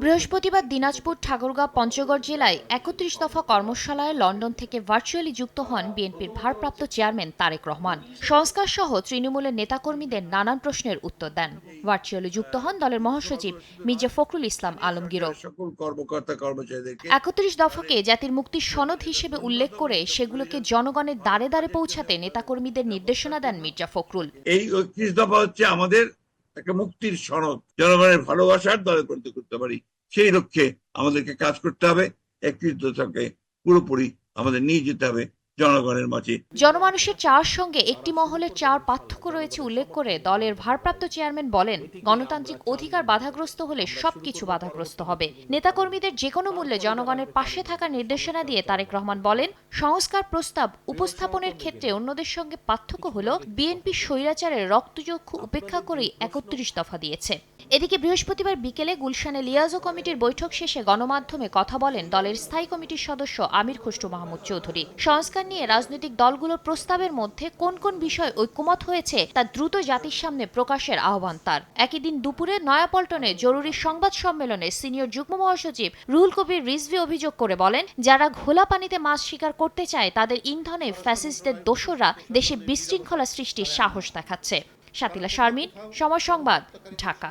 বৃহস্পতিবার দিনাজপুর ঠাকুরগাঁও পঞ্চগড় জেলায় ৩১ দফা কর্মশালায় লন্ডন থেকে ভার্চুয়ালি যুক্ত হন বিএনপির ভারপ্রাপ্ত চেয়ারম্যান তারেক রহমান। সংস্কার সহ তৃণমূলের নেতাকর্মীদের নানান প্রশ্নের উত্তর দেন। ভার্চুয়ালি যুক্ত হন দলের মহাসচিব মির্জা ফখরুল ইসলাম আলমগীরও। ৩১ দফাকে জাতির মুক্তির সনদ হিসেবে উল্লেখ করে সেগুলোকে জনগণের দ্বারে দ্বারে পৌঁছাতে নেতাকর্মীদের নির্দেশনা দেন মির্জা ফখরুল। এই ৩১ দফা হচ্ছে আমাদের একটা মুক্তির সনদ, জনগণের ভালোবাসার দলে পরিণত করতে পারি, সেই লক্ষ্যে আমাদেরকে কাজ করতে হবে। ৩১ দফাকে পুরোপুরি আমাদের নিয়ে যেতে হবে জনগণের মাঝে। জনমানুষের চাওয়ার সঙ্গে একটি মহলের চাওয়ার পার্থক্য রয়েছে উল্লেখ করে দলের ভারপ্রাপ্ত চেয়ারম্যান বলেন, গণতান্ত্রিক অধিকার বাধাগ্রস্ত হলে সবকিছু বাধাগ্রস্ত হবে। নেতাকর্মীদের যে কোনো মূল্যে জনগণের পাশে থাকার নির্দেশনা দিয়ে তারেক রহমান বলেন, সংস্কার প্রস্তাব উপস্থাপনের ক্ষেত্রে অন্যদের সঙ্গে পার্থক্য হলো বিএনপি স্বৈরাচারের রক্তচক্ষু উপেক্ষা করেই ৩১ দফা দিয়েছে। এদিকে বৃহস্পতিবার বিকেলে গুলশানে লিয়াজো কমিটির বৈঠক শেষে গণমাধ্যমে কথা বলেন দলের স্থায়ী কমিটির সদস্য আমির খসরু মাহমুদ চৌধুরী। সংস্কার নিয়ে রাজনৈতিক দলগুলোর প্রস্তাবের মধ্যে কোন কোন বিষয় ঐকমত হয়েছে তা দ্রুত জাতির সামনে প্রকাশের আহ্বান তার। একই দিন দুপুরে নয়াপল্টনে জরুরি সংবাদ সম্মেলনে সিনিয়র যুগ্ম মহাসচিব রুহুল কবির রিজভী অভিযোগ করে বলেন, যারা ঘোলা পানিতে মাছ শিকার করতে চায় তাদের ইন্ধনে ফ্যাসিস্টদের দোসররা দেশে বিশৃঙ্খলা সৃষ্টির সাহস দেখাচ্ছে। শাতিলা শারমিন, সময় সংবাদ, ঢাকা।